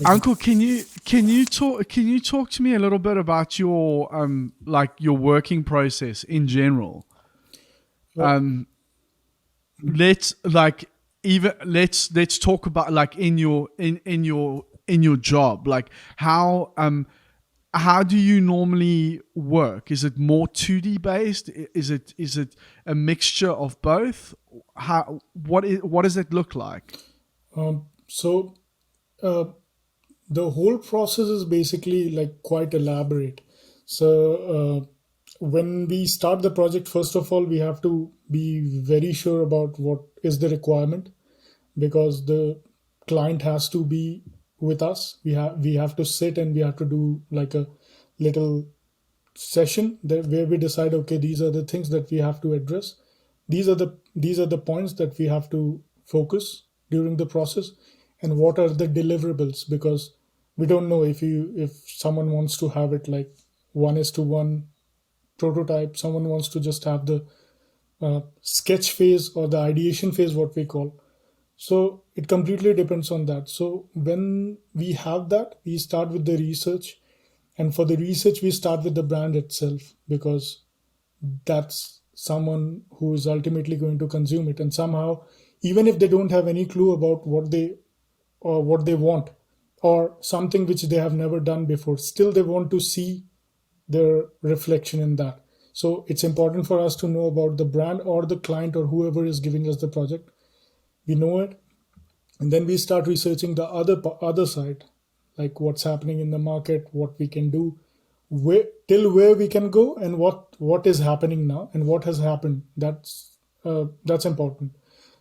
Uncle, can you talk to me a little bit about your like your working process in general? Well, Let's like even let's talk about like in your job, like how do you normally work? Is it more 2D based? Is it a mixture of both? What does it look like? so uh, the whole process is basically like quite elaborate. So when we start the project, first of all, we have to be very sure about what is the requirement, because the client has to be with us. We have to sit and we have to do like a little session that where we decide, okay, these are the things that we have to address, these are the points that we have to focus during the process, and what are the deliverables, because we don't know if someone wants to have it like 1:1 prototype, someone wants to just have the sketch phase or the ideation phase, what we call. So it completely depends on that. So when we have that, we start with the research. And for the research, we start with the brand itself, because that's someone who is ultimately going to consume it. And somehow, even if they don't have any clue about what they want, or something which they have never done before, still they want to see their reflection in that. So it's important for us to know about the brand or the client or whoever is giving us the project. We know it, and then we start researching the other side, like what's happening in the market, what we can do, where we can go, and what is happening now and what has happened. That's important.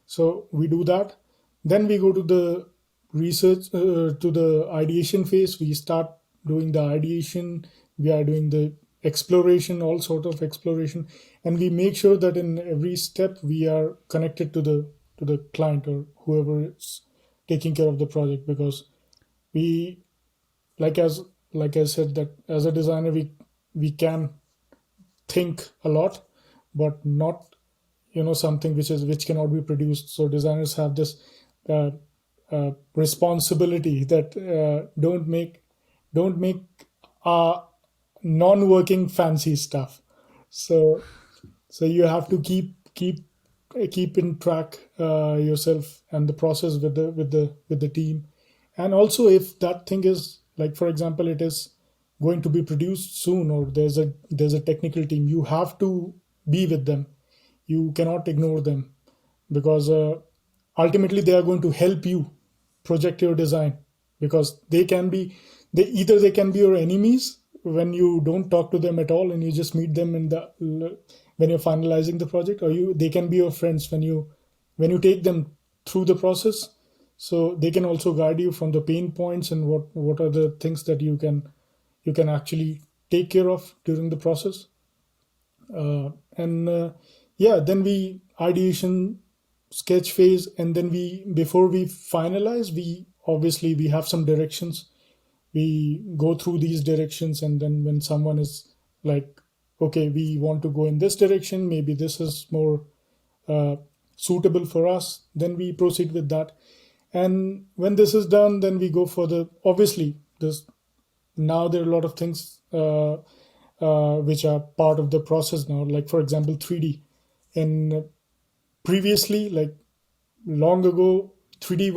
So we do that. Then we go to the research, to the ideation phase. We start doing the ideation. We are doing the exploration, all sort of exploration, and we make sure that in every step we are connected to the client or whoever is taking care of the project, because we, like I said, that as a designer we can think a lot, but not something which cannot be produced. So designers have this uh, responsibility that don't make uh, non-working fancy stuff. So you have to keep in track yourself and the process with the team. And also, if that thing is like, for example, it is going to be produced soon, or there's a technical team, you have to be with them. You cannot ignore them, because ultimately they are going to help you project your design, because they can be your enemies when you don't talk to them at all and you just meet them when you're finalizing the project, or they can be your friends when you take them through the process. So they can also guide you from the pain points and what are the things that you can actually take care of during the process. And yeah, then we ideation, sketch phase, and then we before we finalize, we have some directions. We go through these directions, and then when someone is like, okay, we want to go in this direction, maybe this is more uh, suitable for us, then we proceed with that. And when this is done, then we go for the, obviously, this, now there are a lot of things which are part of the process now, like for example 3D. And previously, like long ago, 3D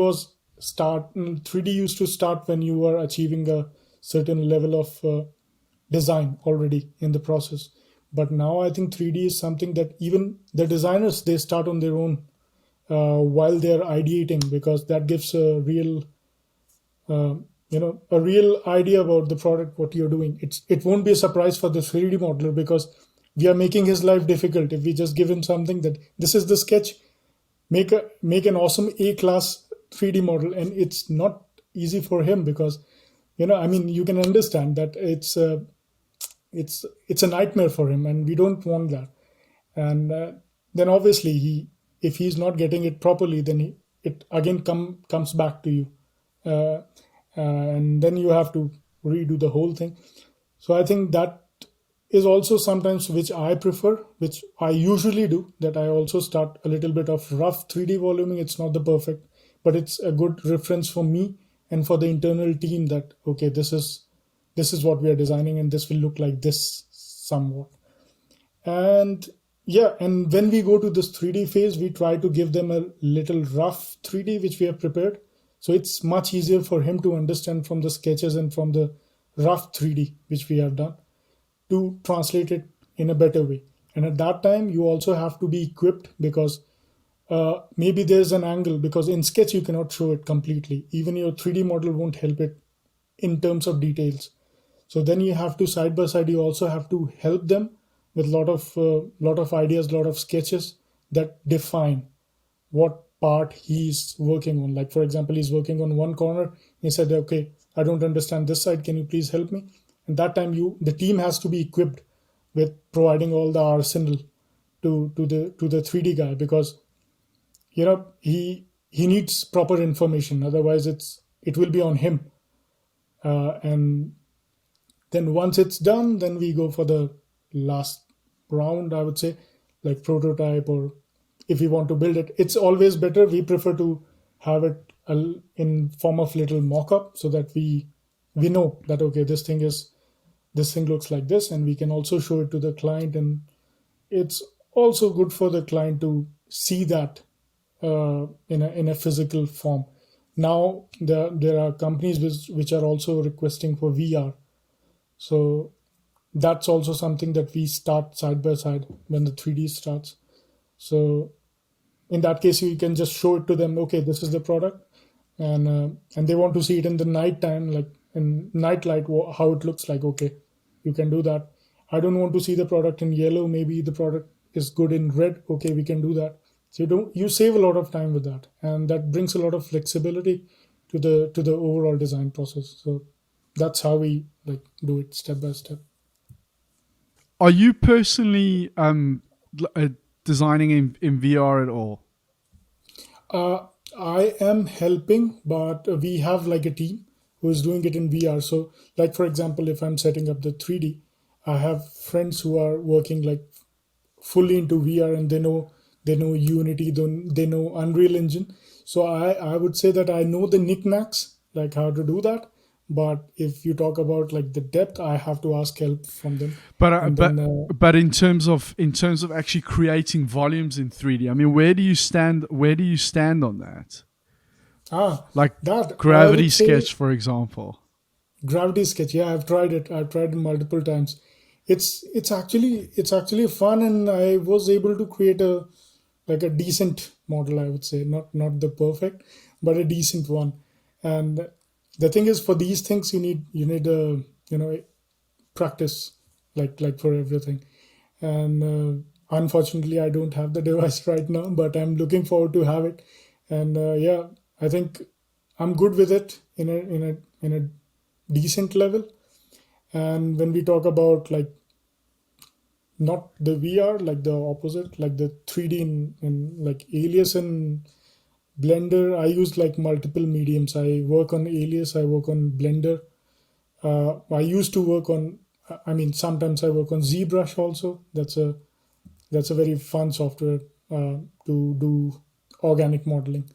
used to start when you were achieving a certain level of design already in the process. But now I think 3D is something that even the designers, they start on their own while they're ideating, because that gives uh, a real idea about the product, what you're doing. It won't be a surprise for the 3D modeler, because we are making his life difficult if we just give him something that this is the sketch, make an awesome A class 3D model, and it's not easy for him, because I mean, you can understand that it's a nightmare for him, and we don't want that. And then obviously, if he's not getting it properly, then it again comes back to you, uh, and then you have to redo the whole thing. So I think that is also sometimes which I prefer, which I usually do, that I also start a little bit of rough 3D voluming. It's not the perfect, but it's a good reference for me, and for the internal team that okay, this is what we are designing, and this will look like this somewhat. And yeah, and when we go to this 3D phase, we try to give them a little rough 3D which we have prepared. So it's much easier for him to understand from the sketches and from the rough 3D which we have done to translate it in a better way. And at that time, you also have to be equipped because maybe there's an angle, because in sketch you cannot show it completely. Even your 3D model won't help it in terms of details. So then you have to side by side. You also have to help them with lot of ideas, lot of sketches that define what part he's working on. Like for example, he's working on one corner. He said, "Okay, I don't understand this side. Can you please help me?" And that time, the team has to be equipped with providing all the arsenal to the 3D guy, because he needs proper information. Otherwise, it will be on him. And then once it's done, then we go for the last round, I would say, like prototype, or if we want to build it, it's always better. We prefer to have it in form of little mock-up, so that we know that okay, this thing looks like this, and we can also show it to the client. And it's also good for the client to see that in a physical form. Now there are companies which are also requesting for VR. So that's also something that we start side by side when the 3D starts. So in that case, you can just show it to them. Okay, this is the product, and they want to see it in the night time, like in night light, how it looks like. Okay, you can do that. I don't want to see the product in yellow. Maybe the product is good in red. Okay, we can do that. So you save a lot of time with that, and that brings a lot of flexibility to the overall design process. So that's how we like do it step by step. Are you personally designing in VR at all? I am helping, but we have like a team who is doing it in VR. So, like for example, if I'm setting up the 3D, I have friends who are working like fully into VR, and they know Unity, they know Unreal Engine. So I would say that I know the knickknacks, like how to do that. But if you talk about like the depth, I have to ask help from them. But And then but in terms of actually creating volumes in 3D, I mean, where do you stand? Where do you stand on that? Like that I Gravity would say Sketch, for example. Gravity Sketch. Yeah, I've tried it. I've tried it multiple times. It's actually fun, and I was able to create a decent model. I would say not the perfect, but a decent one. And the thing is, for these things, you need practice, like for everything. And unfortunately, I don't have the device right now, but I'm looking forward to have it. And yeah, I think I'm good with it in a decent level. And when we talk about like not the VR, like the opposite, like the 3D in like Alias and Blender, I use like multiple mediums. I work on Alias, I work on Blender. I used to work on, I mean, sometimes I work on ZBrush also. That's a very fun software to do organic modeling.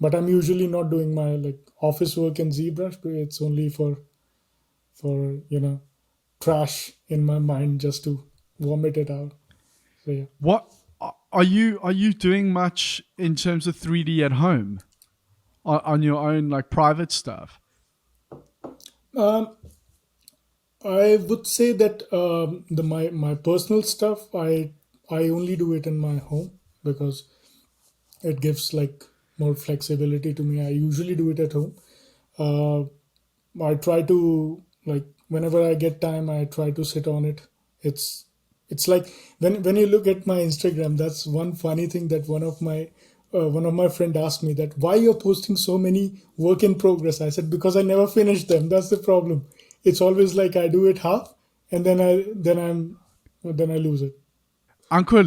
But I'm usually not doing my like office work in ZBrush. But it's only for trash in my mind, just to vomit it out. So yeah. What are you doing much in terms of 3D at home on your own, like private stuff? Um, I would say that the my personal stuff, I only do it in my home because it gives like more flexibility to me. I usually do it at home. Uh, I try to like whenever I get time, I try to sit on it. It's it's like when you look at my Instagram, that's one funny thing that one of my friend asked me that why you're posting so many work in progress. I said because I never finish them. That's the problem. It's always like I do it half, and then I lose it. Ankur,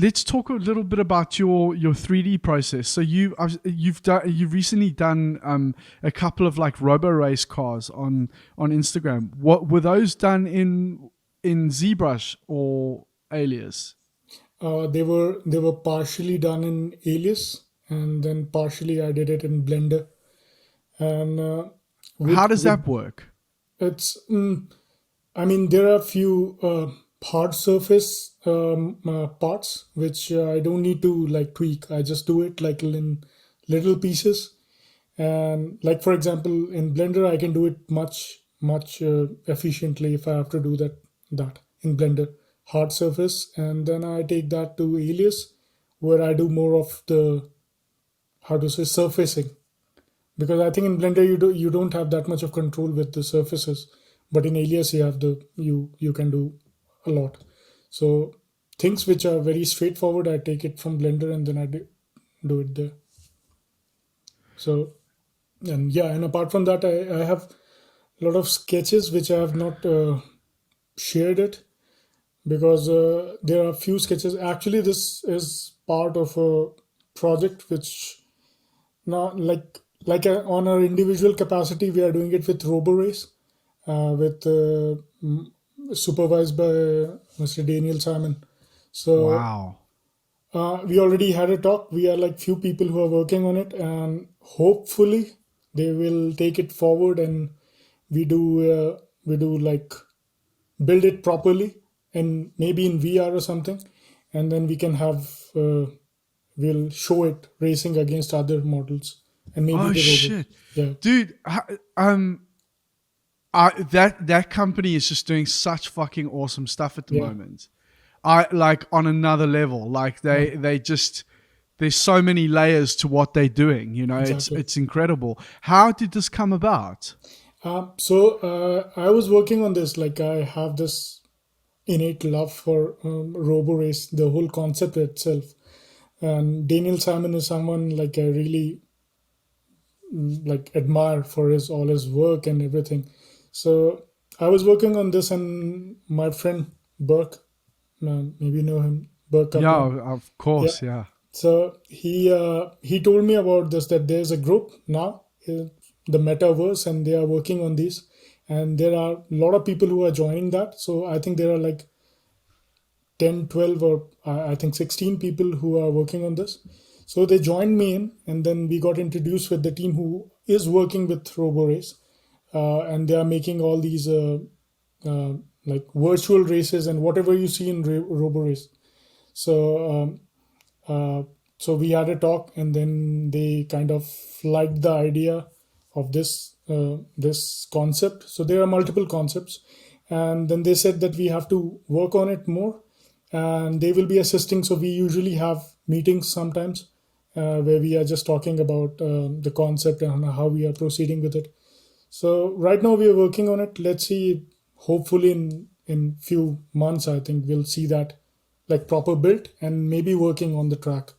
let's talk a little bit about your 3D process. So you've recently done a couple of like Robo race cars on Instagram. What were those done in ZBrush or Alias? They were partially done in Alias, and then partially I did it in Blender. And How with does that work? it's I mean, there are a few hard surface parts which I don't need to like tweak. I just do it like in little pieces. And like for example, in Blender, I can do it much efficiently if I have to do that in Blender hard surface, and then I take that to Alias, where I do more of the how to say surfacing, because I think in Blender you don't have that much of control with the surfaces, but in Alias you have you can do a lot. So things which are very straightforward, I take it from Blender and then do it there. So and yeah, and apart from that, I have a lot of sketches which I have not shared it, because there are a few sketches. Actually, this is part of a project which now on our individual capacity we are doing it with Robo Race, with supervised by Mr. Daniel Simon. So Wow. we already had a talk. We are like few people who are working on it, and hopefully they will take it forward, and we do like build it properly, and maybe in VR or something, and then we can have we'll show it racing against other models and maybe Oh the robot. shit, Yeah, dude. That company is just doing such fucking awesome stuff at the yeah, moment. I like on another level. Like yeah, they just there's so many layers to what they're doing. You know, exactly. it's incredible. How did this come about? So I was working on this. Like I have this innate love for Robo Race, the whole concept itself. And Daniel Simon is someone like I really like admire for his all his work and everything. So I was working on this, and my friend Burke, maybe you know him, Burke Yeah, Kaplan. of Yeah. course. Yeah. So he told me about this, that there's a group now, the Metaverse, and they are working on these, and there are a lot of people who are joining that. So I think there are like 10, 12, or I think 16 people who are working on this. So they joined me in, and then we got introduced with the team who is working with RoboRace, and they are making all these uh, like virtual races and whatever you see in RoboRace. So uh, so we had a talk, and then they kind of liked the idea of this concept. So there are multiple concepts, and then they said that we have to work on it more, and they will be assisting. So we usually have meetings sometimes where we are just talking about the concept and how we are proceeding with it. So right now we are working on it. Let's see. Hopefully in few months, I think we'll see that like proper built and maybe working on the track,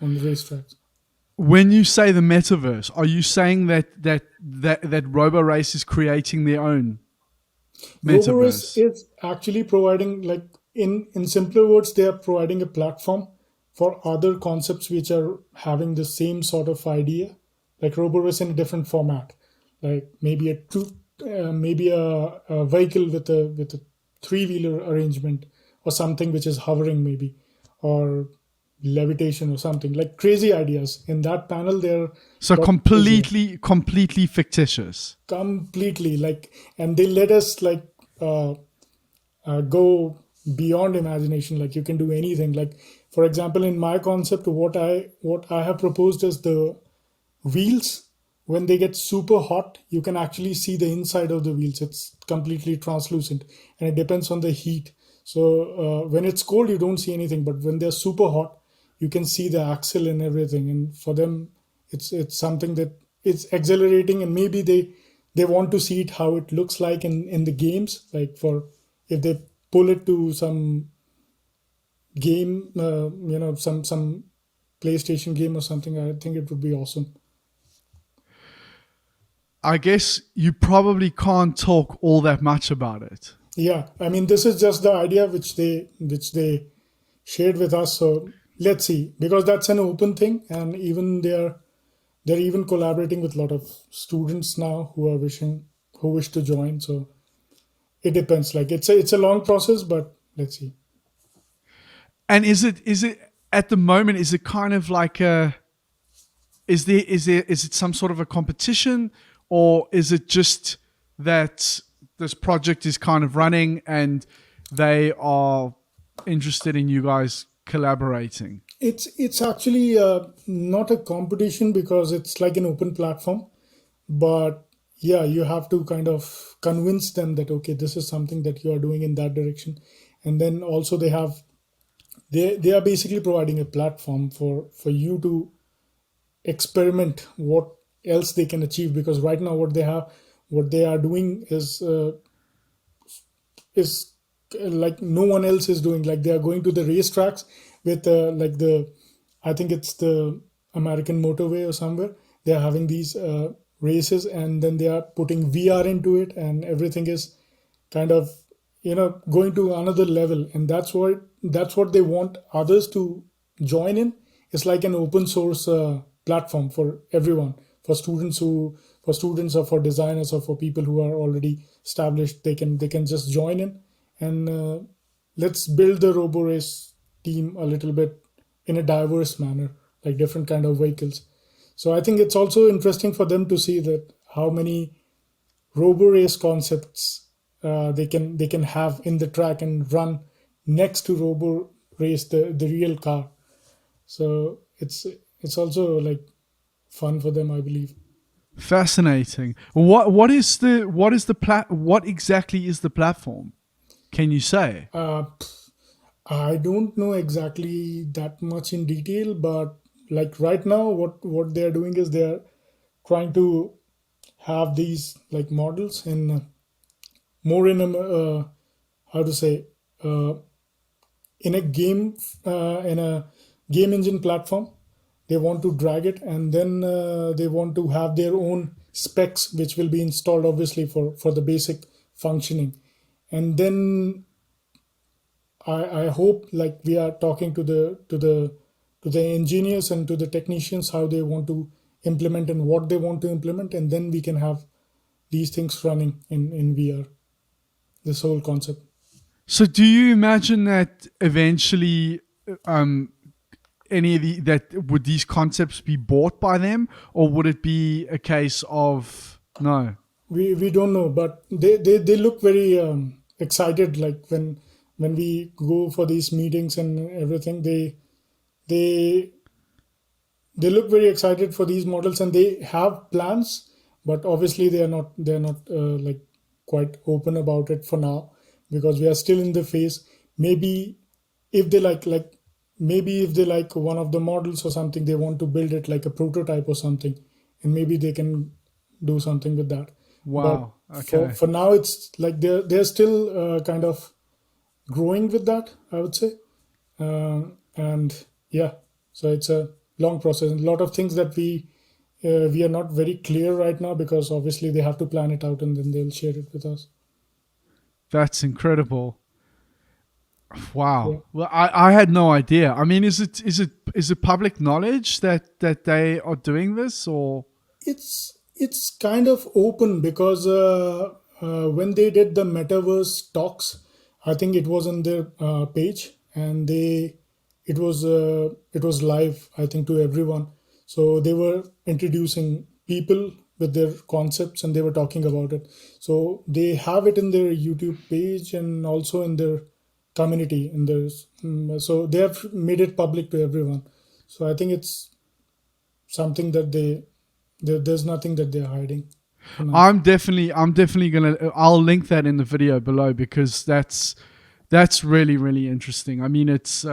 on the racetracks. When you say the metaverse, are you saying that Robo Race is creating their own RoboRace metaverse? is actually providing, like, in simpler words, they are providing a platform for other concepts which are having the same sort of idea, like RoboRace in a different format, like maybe a vehicle with a three wheeler arrangement, or something which is hovering maybe, or levitation or something, like crazy ideas. In that panel, there are So a lot of crazy, completely fictitious. completely like, and they let us like uh, go beyond imagination. Like you can do anything. Like for example, in my concept, what I have proposed is the wheels, when they get super hot, you can actually see the inside of the wheels. It's completely translucent, and it depends on the heat. So when it's cold, you don't see anything, but when they're super hot, you can see the axle and everything. And for them, it's something that it's exhilarating, and maybe they want to see it how it looks like in the games. Like for if they pull it to some game, some PlayStation game or something, I think it would be awesome. I guess you probably can't talk all that much about it. Yeah, I mean, this is just the idea which they shared with us. So let's see, because that's an open thing, and even they're even collaborating with a lot of students now who wish to join. So it depends. Like it's a long process, but let's see. And is it at the moment, is it kind of like a is it some sort of a competition, or is it just that this project is kind of running and they are interested in you guys collaborating? It's actually not a competition because it's like an open platform, but yeah, you have to kind of convince them that okay, this is something that you are doing in that direction, and then also they are basically providing a platform for you to experiment what else they can achieve, because right now what they are doing is like no one else is doing. Like they are going to the racetracks with like the, I think it's the American motorway or somewhere. They are having these races, and then they are putting VR into it, and everything is kind of going to another level. And that's what they want others to join in. It's like an open source platform for everyone, for students or for designers or for people who are already established. They can just join in, and let's build the Robo Race team a little bit in a diverse manner, like different kind of vehicles. So I think it's also interesting for them to see that how many Robo Race concepts they can have in the track and run next to Robo Race, the real car. So it's also like fun for them, I believe. Fascinating. What exactly is the platform? Can you say? I don't know exactly that much in detail, but like right now, what they're doing is they're trying to have these like models in more in a how to say uh, in a game engine platform. They want to drag it, and then they want to have their own specs which will be installed obviously for the basic functioning. And then I hope like we are talking to the engineers and to the technicians how they want to implement and what they want to implement, and then we can have these things running in VR, this whole concept. So, do you imagine that eventually, any of would these concepts be bought by them, or would it be a case of no? We don't know, but they look very excited. Like when we go for these meetings and everything, they they look very excited for these models, and they have plans, but obviously they're not like quite open about it for now, because we are still in the phase. Maybe if they like maybe if they like one of the models or something, they want to build it like a prototype or something, and maybe they can do something with that. But Wow. for Okay. for now, it's like they're still kind of growing with that, I would say. And yeah, so it's a long process, and a lot of things that we are not very clear right now, because obviously they have to plan it out and then they'll share it with us. That's incredible. Yeah. Wow. Well, I had no idea. I mean, is it public knowledge that they are doing this, or? It's kind of open, because when they did the metaverse talks, I think it was on their page, and it was live, I think, to everyone. So they were introducing people with their concepts, and they were talking about it. So they have it in their YouTube page and also in their community. In their so they have made it public to everyone. So I think it's something that there's nothing that they're hiding for now. I'm definitely gonna. I'll link that in the video below, because that's really really interesting. I mean, it's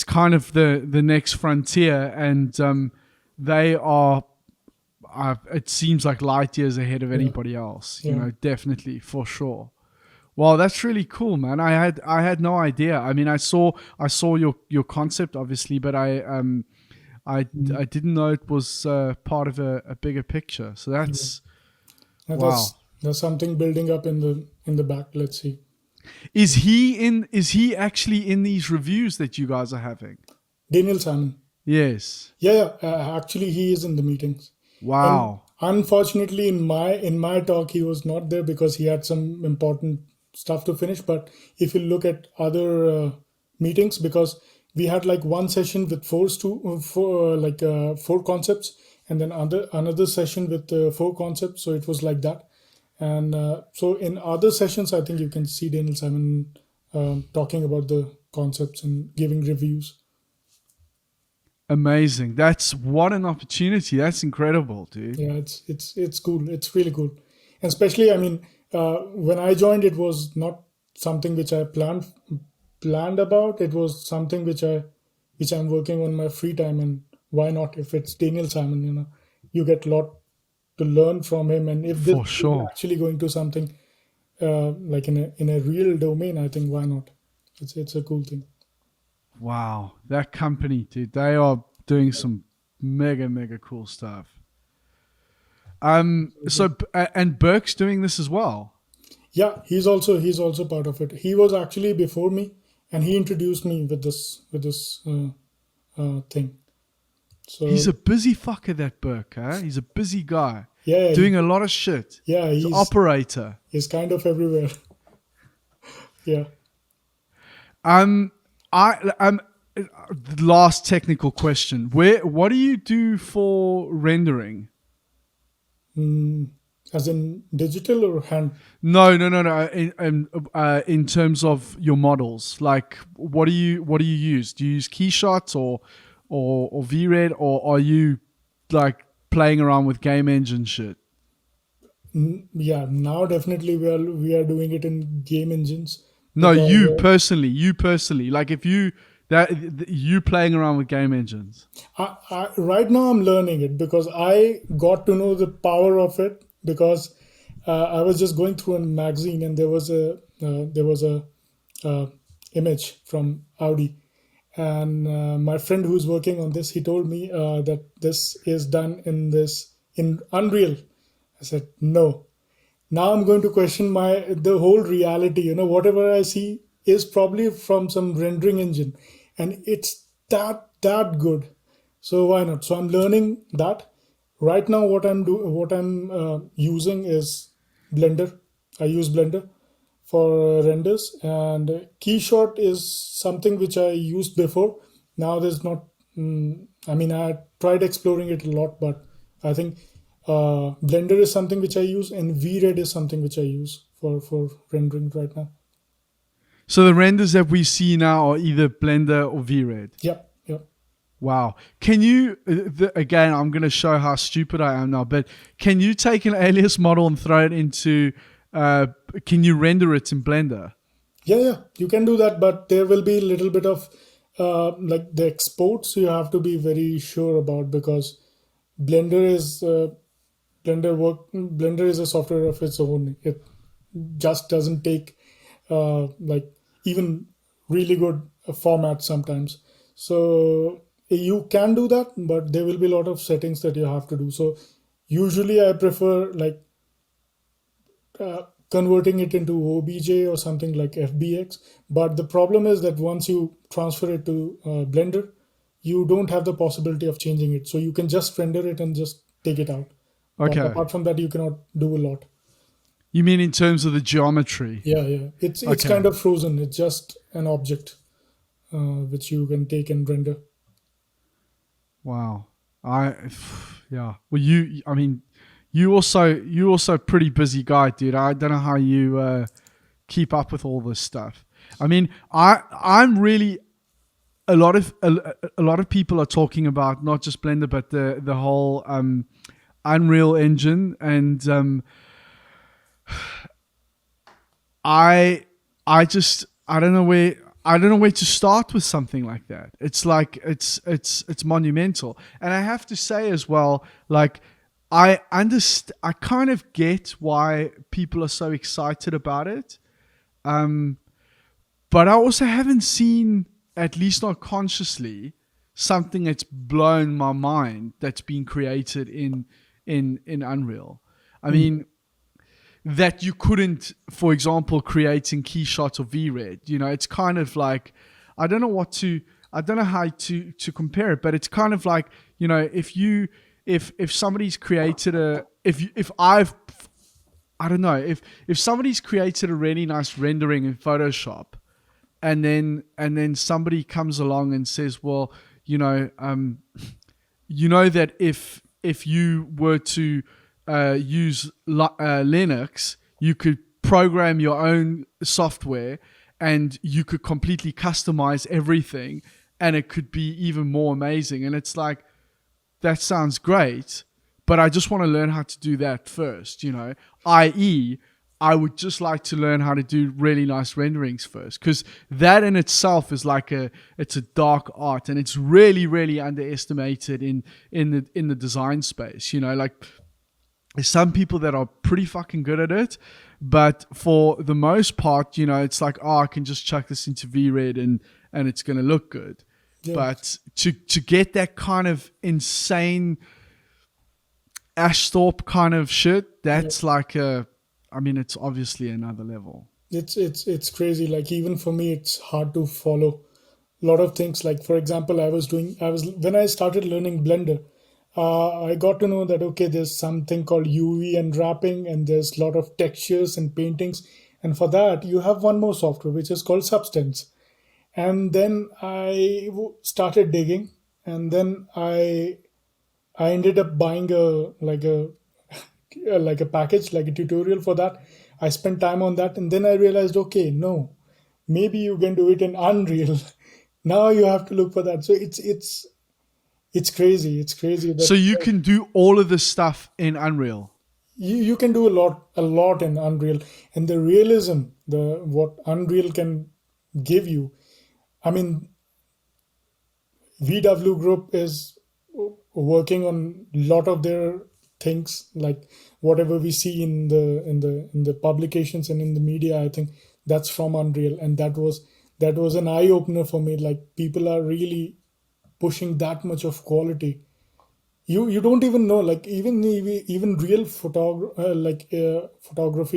kind of the next frontier, and they are. It seems like light years ahead of Yeah, anybody else. yeah, Definitely for sure. Wow, that's really cool, man. I had no idea. I mean, I saw your concept obviously, but mm, I didn't know it was part of a bigger picture. So yeah. that's And wow. there's something building up in the back. Let's see. Is he actually in these reviews that you guys are having? Daniel Salmon. Yes. Yeah, yeah. Actually, he is in the meetings, and Wow. unfortunately, in my talk, he was not there because he had some important stuff to finish. But if you look at other meetings, because we had like one session with four concepts, and then another session with four concepts. So it was like that. And so in other sessions, I think you can see Daniel Simon talking about the concepts and giving reviews. Amazing. That's what an opportunity. That's incredible, dude. Yeah, it's cool. It's really cool, and especially, I mean, when I joined, it was not something which I planned about. It was something which I'm working on my free time, and why not? If it's Daniel Simon, you get a lot to learn from him, and if this For is sure. actually going to something like in a real domain, I think why not? It's a cool thing. Wow. That company, dude, they are doing some mega, mega cool stuff. So, and Burke's doing this as well. Yeah, he's also part of it. He was actually before me, and he introduced me with this thing. So He's a busy fucker, that Burke, huh? He's a busy guy. yeah, Doing a lot of shit. yeah, He's an operator. he's kind of everywhere. Yeah. Last technical question. What do you do for rendering? As in digital or hand? No. In terms of your models, like what do you use? Do you use Keyshots or VRED, or are you like playing around with game engine shit? Yeah, now definitely we are doing it in game engines. No, Because, you personally, like if you playing around with game engines. right now I'm learning it because I got to know the power of it because I was just going through a magazine, and there was a image from Audi, and my friend who's working on this, he told me that this is done in Unreal. I said no. Now I'm going to question the whole reality. Whatever I see is probably from some rendering engine, and it's that good. So why not? So I'm learning that. Right now, what I'm using is Blender. I use Blender for renders, and Keyshot is something which I used before. Now there's not. I mean, I tried exploring it a lot, but I think Blender is something which I use, and VRED is something which I use for rendering right now. So the renders that we see now are either Blender or VRED. Yep. Wow. Can you, again, I'm going to show how stupid I am now, but can you take an alias model and throw it into, can you render it in Blender? Yeah, you can do that, but there will be a little bit of like the exports you have to be very sure about, because Blender is Blender is a software of its own. It just doesn't take like even really good formats sometimes. So you can do that, but there will be a lot of settings that you have to do. So usually I prefer like converting it into OBJ or something like FBX. But the problem is that once you transfer it to Blender, you don't have the possibility of changing it. So you can just render it and just take it out. But Okay. apart from that, you cannot do a lot. You mean in terms of the geometry? Yeah. It's Okay. kind of frozen. It's just an object which you can take and render. Wow. Yeah. Well, you also pretty busy guy, dude. I don't know how you keep up with all this stuff. I mean, I'm really, a lot of people are talking about not just Blender, but the whole Unreal Engine, and I don't know where to start with something like that. It's like it's monumental, and I have to say as well, like I kind of get why people are so excited about it, but I also haven't seen, at least not consciously, something that's blown my mind that's been created in Unreal. I mean, that you couldn't, for example, create in Keyshot or VRED. It's kind of like, I don't know how to compare it, but it's kind of like, if somebody's created if somebody's created a really nice rendering in Photoshop, and then somebody comes along and says, well, you know, you know that if you were to use Linux, you could program your own software and you could completely customize everything, and it could be even more amazing. And it's like, that sounds great, but I just want to learn how to do that first, you know, i.e., I would just like to learn how to do really nice renderings first, because that in itself is like it's a dark art, and it's really, really underestimated in the design space. You know, like there's some people that are pretty fucking good at it, but for the most part, you know, it's like, oh, I can just chuck this into VRED and it's gonna look good. Yeah. But to get that kind of insane Ashthorpe kind of shit, that's like it's obviously another level. It's crazy. Like even for me, it's hard to follow a lot of things. Like for example, when I started learning Blender, I got to know that okay, there's something called UV unwrapping, and there's a lot of textures and paintings, and for that you have one more software which is called Substance. And then started digging, and then I ended up buying a package, like a tutorial for that. I spent time on that, and then I realized, okay, no, maybe you can do it in Unreal. Now you have to look for that. So it's crazy. It's crazy So that you can do all of this stuff in Unreal. you can do a lot in Unreal, and the realism, the what Unreal can give you. I mean, VW Group is working on a lot of their things, like whatever we see in the publications and in the media. I think that's from Unreal, and that was an eye opener for me. Like people are really pushing that much of quality. You don't even know, like even real photography,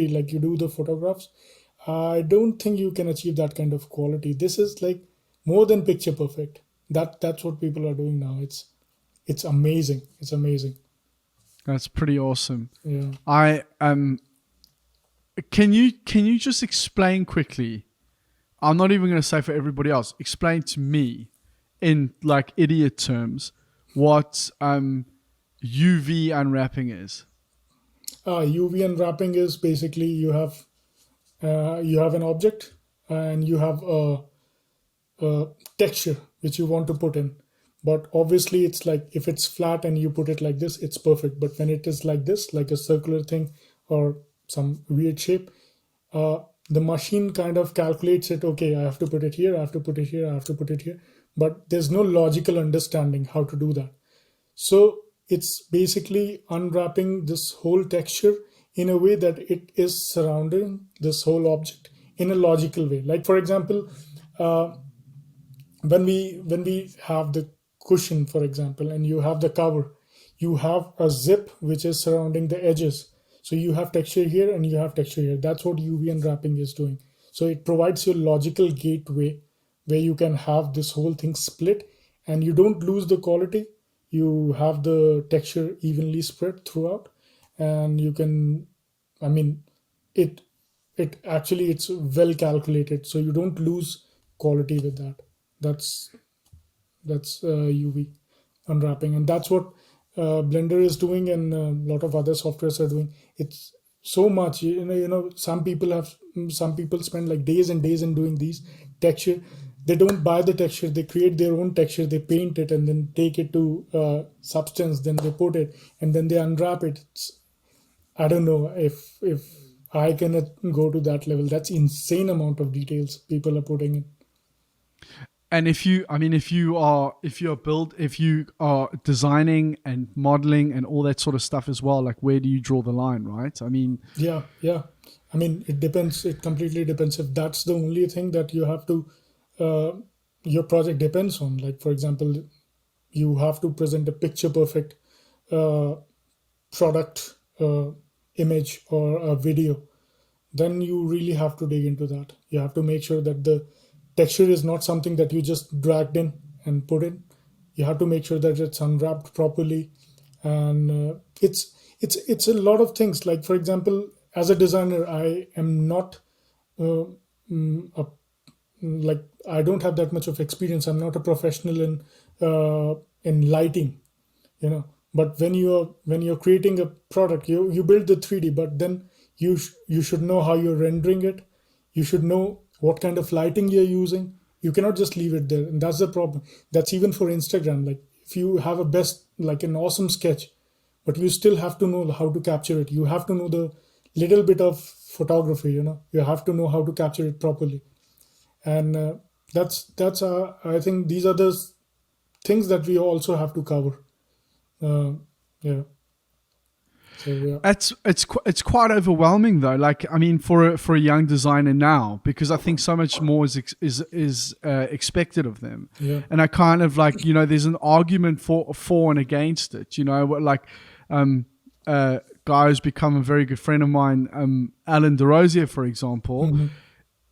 like you do the photographs. I don't think you can achieve that kind of quality. This is like more than picture perfect. That's what people are doing now. It's amazing. It's amazing. That's pretty awesome. Yeah. I can you just explain quickly? I'm not even going to say for everybody else. Explain to me in like idiot terms what UV unwrapping is. UV unwrapping is basically you have an object, and you have a texture which you want to put in. But obviously, it's like if it's flat and you put it like this, it's perfect. But when it is like this, like a circular thing or some weird shape, the machine kind of calculates it. Okay, I have to put it here, I have to put it here, I have to put it here. But there's no logical understanding how to do that. So it's basically unwrapping this whole texture in a way that it is surrounding this whole object in a logical way. Like for example, uh, when we have the cushion, for example, and you have the cover, you have a zip which is surrounding the edges. So you have texture here and you have texture here. That's what UV unwrapping is doing. So it provides you a logical gateway where you can have this whole thing split, and you don't lose the quality. You have the texture evenly spread throughout, and you can, I mean, it it actually it's well calculated, so you don't lose quality with that. That's that's uh, UV unwrapping, and that's what Blender is doing, and a lot of other softwares are doing. It's so much, some people spend like days and days in doing these texture. They don't buy the texture, they create their own texture, they paint it, and then take it to Substance, then they put it, and then they unwrap it. I don't know if I cannot go to that level. That's insane amount of details people are putting in. And if you are designing and modeling and all that sort of stuff as well, like where do you draw the line, right? I mean, Yeah. I mean, it depends. It completely depends. If that's the only thing that you have to, uh, your project depends on. Like, for example, you have to present a picture perfect uh, product image or a video, then you really have to dig into that. You have to make sure that the texture is not something that you just dragged in and put in. You have to make sure that it's unwrapped properly, and it's a lot of things. Like for example, as a designer, I am not uh, mm, a like I don't have that much of experience. I'm not a professional in lighting, you know. But when you're creating a product, you build the 3D, but then you should know how you're rendering it. You should know what kind of lighting you're using. You cannot just leave it there, and that's the problem. That's even for Instagram. Like if you have a best, like an awesome sketch, but you still have to know how to capture it. You have to know the little bit of photography, you know. You have to know how to capture it properly. And that's I think these are the things that we also have to cover. uh, yeah. So yeah. It's quite overwhelming though. Like I mean, for a young designer now, because I think so much more is expected of them. Yeah. And I kind of like, you know, there's an argument for and against it. You know, like guy who's become a very good friend of mine, Alan DeRosier, for example. Mhm.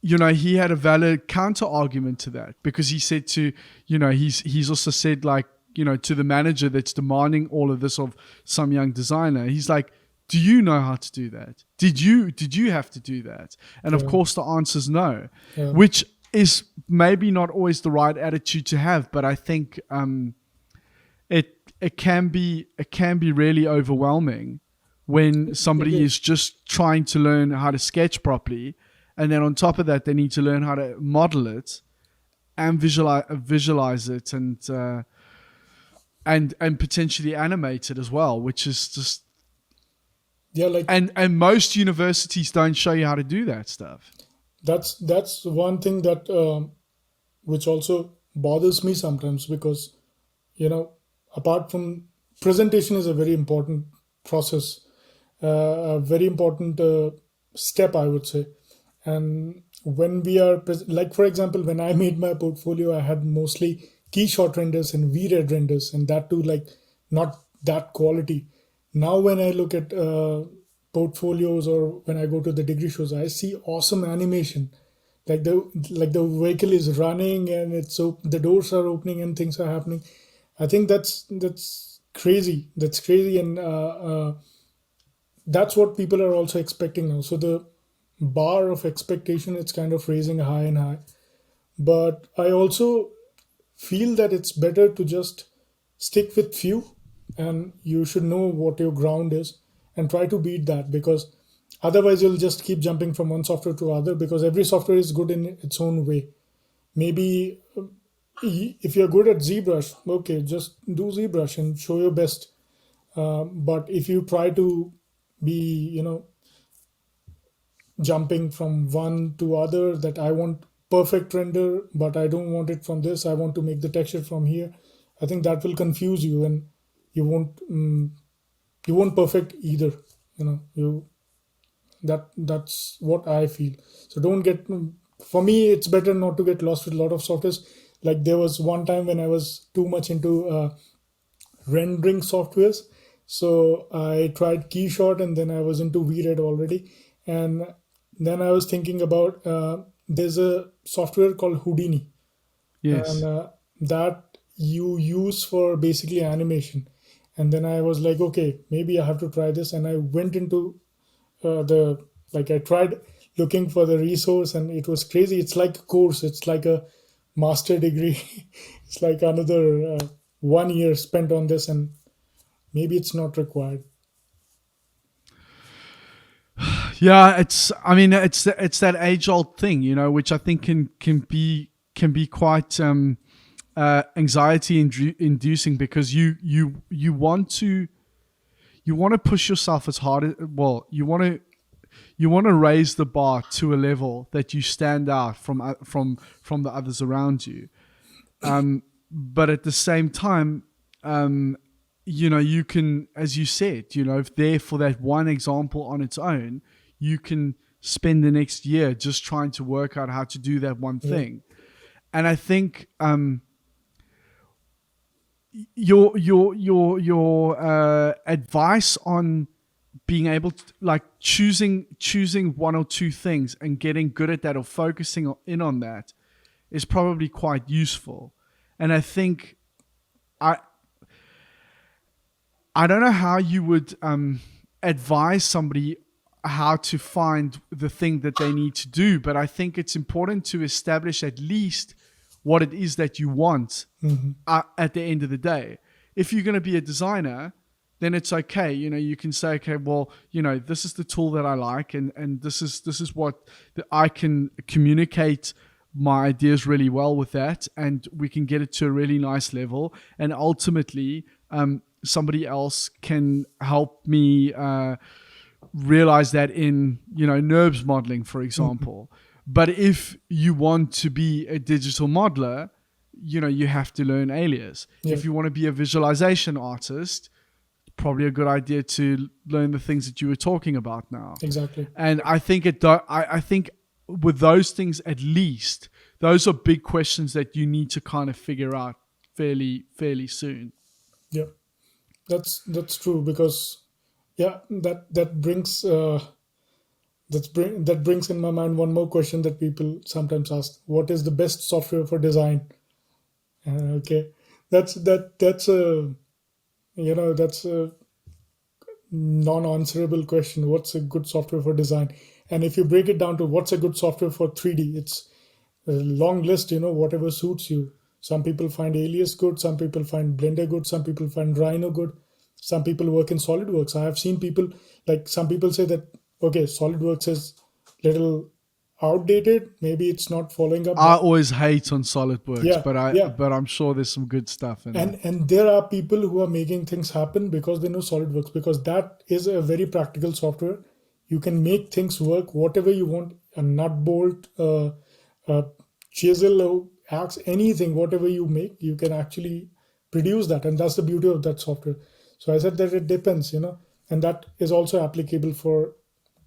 You know, he had a valid counter argument to that, because he said to, you know, he's also said, like, you know, to the manager that's demanding all of this of some young designer, he's like, do you know how to do that? Did you have to do that? And of Yeah. course the answer is no, Yeah. which is maybe not always the right attitude to have, but I think it can be really overwhelming when somebody It is just trying to learn how to sketch properly, and then on top of that they need to learn how to model it and visualize it, and potentially animate it as well, which is just, Yeah, like and most universities don't show you how to do that stuff. that's one thing that which also bothers me sometimes, because you know, apart from presentation is a very important process, a very important step, I would say. And when we are like, for example, when I made my portfolio, I had mostly key shot renders and VRED renders, and that too, like, not that quality. Now when I look at portfolios, or when I go to the degree shows, I see awesome animation, like the vehicle is running, and it's so the doors are opening and things are happening. I think that's crazy. That's crazy, and that's what people are also expecting now. So the bar of expectation, it's kind of raising high and high. But I also feel that it's better to just stick with few, and you should know what your ground is and try to beat that, because otherwise you'll just keep jumping from one software to other, because every software is good in its own way. Maybe if you're good at ZBrush, okay, just do ZBrush and show your best. But if you try to be, you know, jumping from one to other, that I want perfect render, but I don't want it from this, I want to make the texture from here, I think that will confuse you, and you won't you won't perfect either, you know. That's what I feel. So don't get, for me it's better not to get lost with a lot of softwares. Like there was one time when I was too much into rendering softwares. So I tried Keyshot, and then I was into VRED already. And then I was thinking about there's a software called Houdini, and Yes. that you use for basically animation. And then I was like, okay, maybe I have to try this. And I went into the like I tried looking for the resource, and it was crazy. It's like a course. It's like a master degree. It's like another 1 year spent on this, and maybe it's not required. Yeah, I mean, it's that age old thing, you know, which I think can be quite anxiety inducing, because you want to push yourself as hard as, well, you want to raise the bar to a level that you stand out from the others around you. But at the same time, you know, you can, as you said, you know, if there for that one example on its own, you can spend the next year just trying to work out how to do that one Yeah. thing. And I think your advice on being able to, like, choosing one or two things and getting good at that, or focusing in on that, is probably quite useful. And I think I don't know how you would advise somebody how to find the thing that they need to do. But I think it's important to establish at least what it is that you want at the end of the day. If you're going to be a designer, then it's okay. You can say, okay, well, this is the tool that I like, and this is what I can communicate my ideas really well with that, and we can get it to a really nice level. And ultimately, somebody else can help me realize that in NURBS modeling, for example. But if you want to be a digital modeler, you have to learn Alias. Yeah. If you want to be a visualization artist, probably a good idea to learn the things that you were talking about now. Exactly. And I think I think with those things, at least, those are big questions that you need to kind of figure out fairly soon. Yeah, that's true, because that brings that brings in my mind one more question that people sometimes ask: what is the best software for design? Okay, that's a that's a non-answerable question. What's a good software for design? And if you break it down to what's a good software for 3D, it's a long list, whatever suits you. Some people find Alias good, some people find Blender good, some people find Rhino good, some people work in SolidWorks. I have seen people, like, some people say that, okay, SolidWorks is little outdated, maybe it's not following up. I always hate on SolidWorks, Yeah, but I'm sure there's some good stuff in it. And there are people who are making things happen because they know SolidWorks, because that is a very practical software. You can make things work whatever you want, a nut bolt, chisel, or axe, anything, whatever you make, you can actually produce that. And that's the beauty of that software. So I said that it depends, and that is also applicable for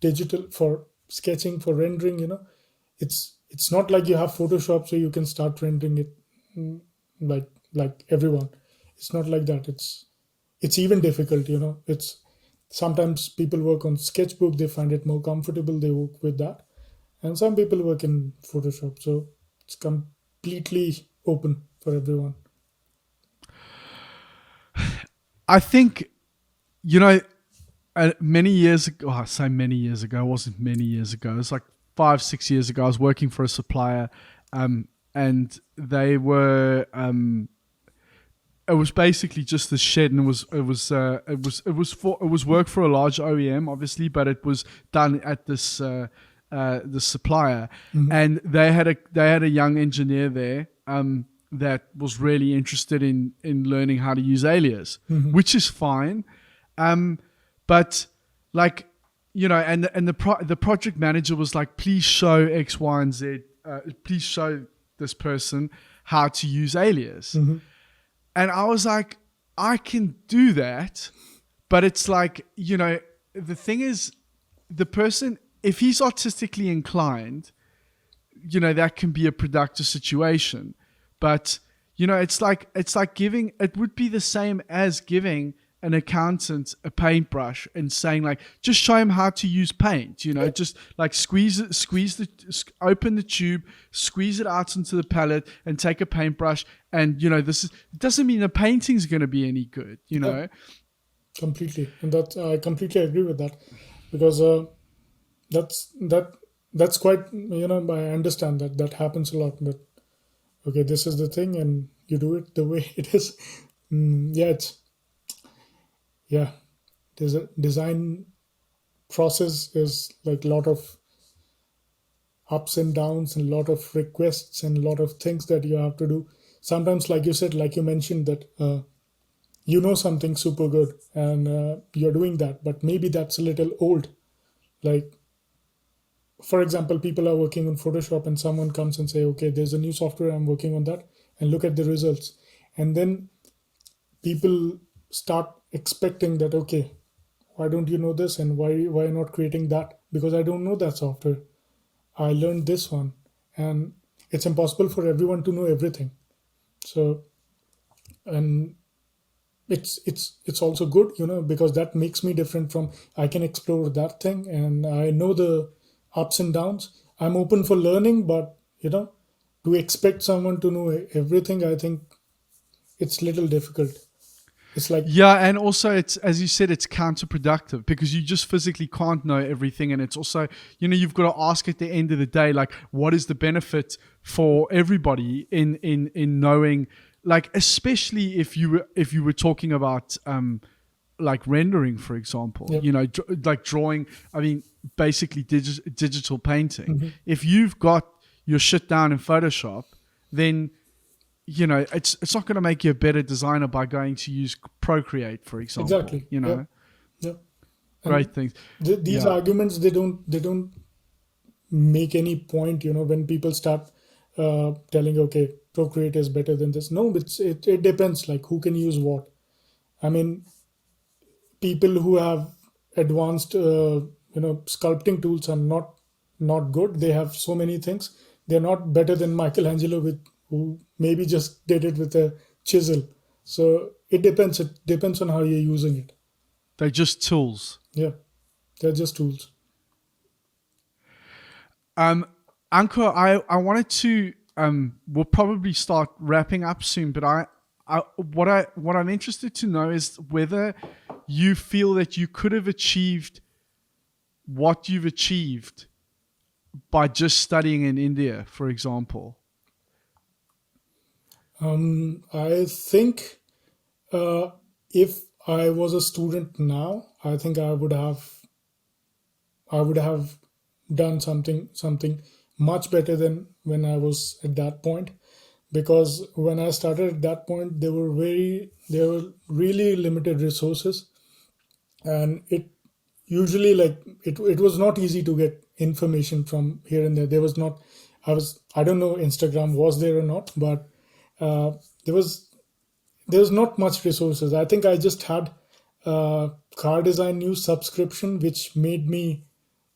digital, for sketching, for rendering. It's not like you have Photoshop so you can start rendering it like everyone. It's not like that. It's even difficult. It's sometimes people work on Sketchbook, they find it more comfortable, they work with that, and some people work in Photoshop. So it's completely open for everyone. I think, many years ago, I say many years ago, it wasn't many years ago, it was like 5-6 years ago, I was working for a supplier, and they were, it was basically just the shed, and it was work for a large OEM, obviously, but it was done at this the supplier, and they had a young engineer there that was really interested in learning how to use Alias, which is fine, but like, and the project manager was like, please show X, Y, and Z, please show this person how to use Alias. And I was like, I can do that, but it's like, the thing is, the person, if he's artistically inclined, that can be a productive situation. But, it's like giving, it would be the same as giving an accountant a paintbrush and saying, like, just show him how to use paint, just like open the tube, squeeze it out into the palette and take a paintbrush. And, it doesn't mean the painting's going to be any good, Yeah, completely. And that, I completely agree with that, because that's quite, I understand that happens a lot, that, okay, this is the thing and you do it the way it is. There's a design process is like a lot of ups and downs and a lot of requests and a lot of things that you have to do. Sometimes, like you said, like you mentioned, that something super good and you're doing that, but maybe that's a little old. Like, for example, people are working on Photoshop and someone comes and say, okay, there's a new software, I'm working on that, and look at the results. And then people start expecting that, okay, why don't you know this, and why not creating that? Because I don't know that software. I learned this one, and it's impossible for everyone to know everything. So, and it's also good, because that makes me different from, I can explore that thing and I know the ups and downs. I'm open for learning, but to expect someone to know everything, I think it's little difficult. It's like, Yeah, and also it's, as you said, it's counterproductive because you just physically can't know everything, and it's also, you've got to ask at the end of the day, like, what is the benefit for everybody in knowing, like, especially if you were talking about like rendering, for example, yep. like drawing. I mean, basically digital painting. Hmm. If you've got your shit down in Photoshop, then it's not going to make you a better designer by going to use Procreate, for example. Exactly. Yep. Yep. And Great things. these Yeah, arguments, they don't make any point, when people start telling, okay, Procreate is better than this. No, it depends, like who can use what. I mean, people who have advanced sculpting tools are not good. They have so many things. They're not better than Michelangelo, with who maybe just did it with a chisel. So it depends on how you're using it. they're just tools. Yeah, they're just tools. Um, Ankur, I wanted to we'll probably start wrapping up soon, but what I'm interested to know is whether you feel that you could have achieved what you've achieved by just studying in India, for example. I think if I was a student now, I think I would have done something much better than when I was at that point. Because when I started at that point, there were really limited resources, and it usually, like, it was not easy to get information from here and there. There was not, I don't know Instagram was there or not, but uh, there was there's not much resources. I think I just had car design news subscription, which made me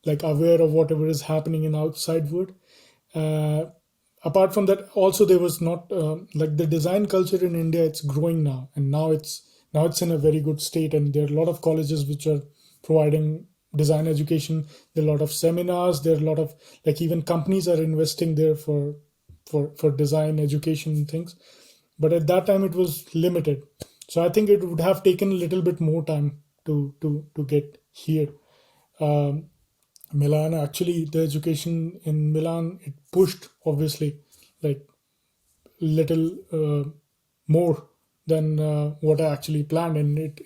like aware of whatever is happening in outside world. Uh, Apart from that, also there was not like the design culture in India. It's growing now, and now it's in a very good state, and there are a lot of colleges which are providing design education. There are a lot of seminars. There are a lot of, like, even companies are investing there for design education and things. But at that time it was limited, so I think it would have taken a little bit more time to get here. um, Milan, actually, the education in Milan, it pushed, obviously, like, little more than what I actually planned, and it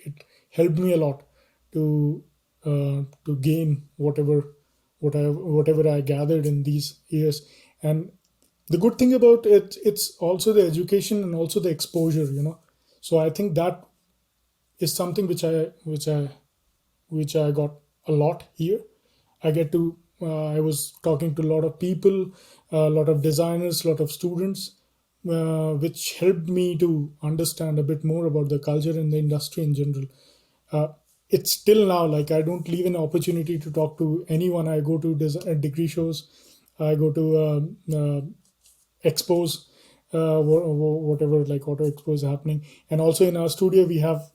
helped me a lot to gain whatever I gathered in these years. And the good thing about it, it's also the education and also the exposure. So I think that is something which I got a lot here. I get to I was talking to a lot of people, a lot of designers, a lot of students, which helped me to understand a bit more about the culture and the industry in general. Uh, it's still now, like, I don't leave an opportunity to talk to anyone. I go to degree shows, I go to expos, whatever, like auto expos happening. And also in our studio we have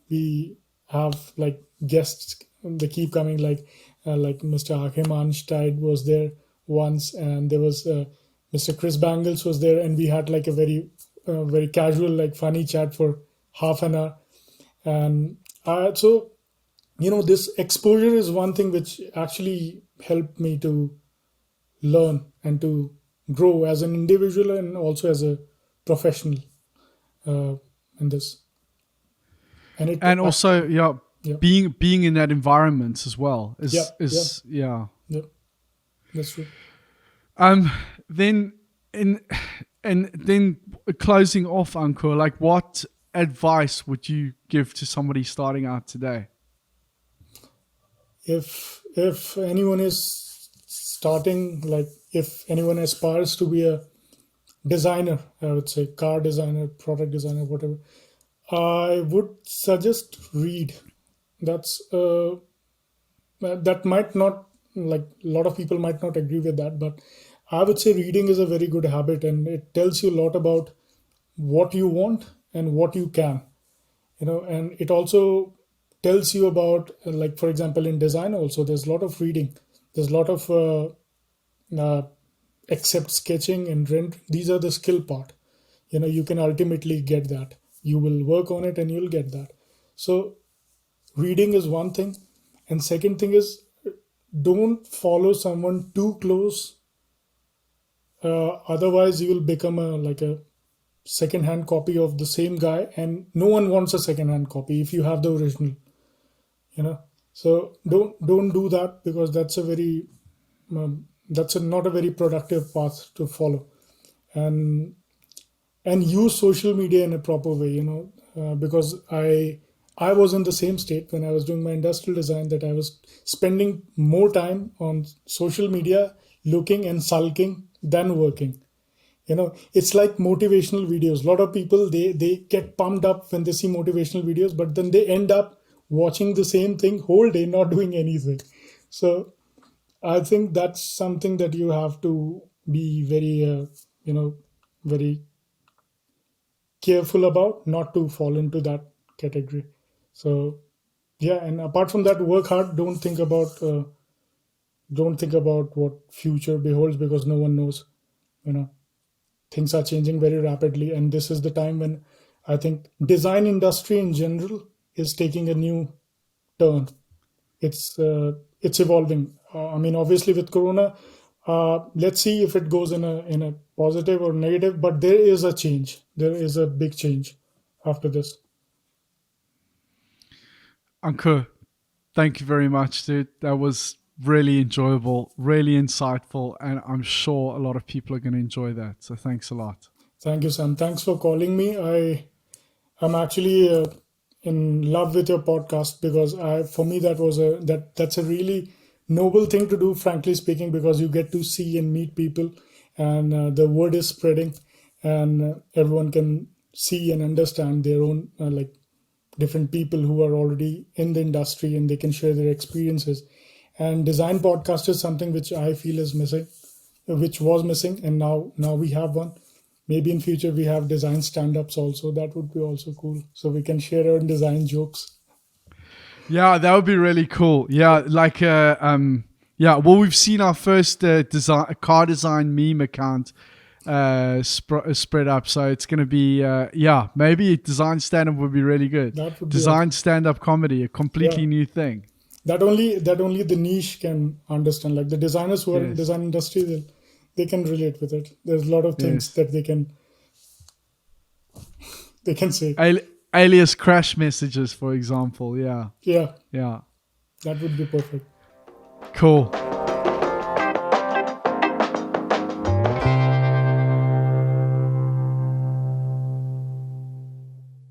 like guests. They keep coming, like Mr. Hakim Einstein was there once, and there was Mr. Chris Bangles was there, and we had like a very casual, like, funny chat for half an hour. And so, this exposure is one thing which actually helped me to learn and to grow as an individual and also as a professional uh, in this. And it And also, yeah, yeah, being in that environment as well yeah, yeah, is yeah. yeah, that's true. Um, then in and then closing off, Ankur, like, what advice would you give to somebody starting out today? If anyone is starting, like, if anyone aspires to be a designer, I would say car designer, product designer, whatever, I would suggest read. That's that might not, like, a lot of people might not agree with that, but I would say reading is a very good habit, and it tells you a lot about what you want and what you can, and it also tells you about, like, for example, in design also there's a lot of reading. There's a lot of uh, except sketching and rendering, these are the skill part. You can ultimately get that. You will work on it and you'll get that. So reading is one thing, and second thing is, don't follow someone too close. Otherwise, you will become a second-hand copy of the same guy, and no one wants a second-hand copy if you have the original. So don't do that, because that's not a very productive path to follow. And use social media in a proper way, because I was in the same state when I was doing my industrial design, that I was spending more time on social media looking and sulking than working. It's like motivational videos. A lot of people, they get pumped up when they see motivational videos, but then they end up watching the same thing whole day, not doing anything. So I think that's something that you have to be very careful about, not to fall into that category. So yeah, and apart from that, work hard. Don't think about what future beholds, because no one knows. You know, things are changing very rapidly, and this is the time when I think design industry in general is taking a new turn. It's evolving. I mean, obviously with Corona, let's see if it goes in a positive or negative. But there is a change. There is a big change after this. Ankur, thank you very much, dude. That was really enjoyable, really insightful, and I'm sure a lot of people are going to enjoy that. So thanks a lot. Thank you, Sam. Thanks for calling me. I'm actually in love with your podcast, because for me that's a really noble thing to do, frankly speaking, because you get to see and meet people, and the word is spreading, and everyone can see and understand their own different people who are already in the industry, and they can share their experiences. And design podcast is something which I feel is missing, which was missing, and now we have one. Maybe in future we have design stand-ups also. That would be also cool. So we can share our design jokes. Yeah, that would be really cool. Yeah, well, we've seen our first car design meme account spread up, so it's going to be maybe design stand-up would be really good. That would be design awesome. Stand-up comedy, a completely new thing. That only the niche can understand. Like the designers who are in Yes. design industry, they can relate with it. There's a lot of things Yes. that they can say. Alias crash messages, for example. Yeah. Yeah, Yeah. that would be perfect. Cool.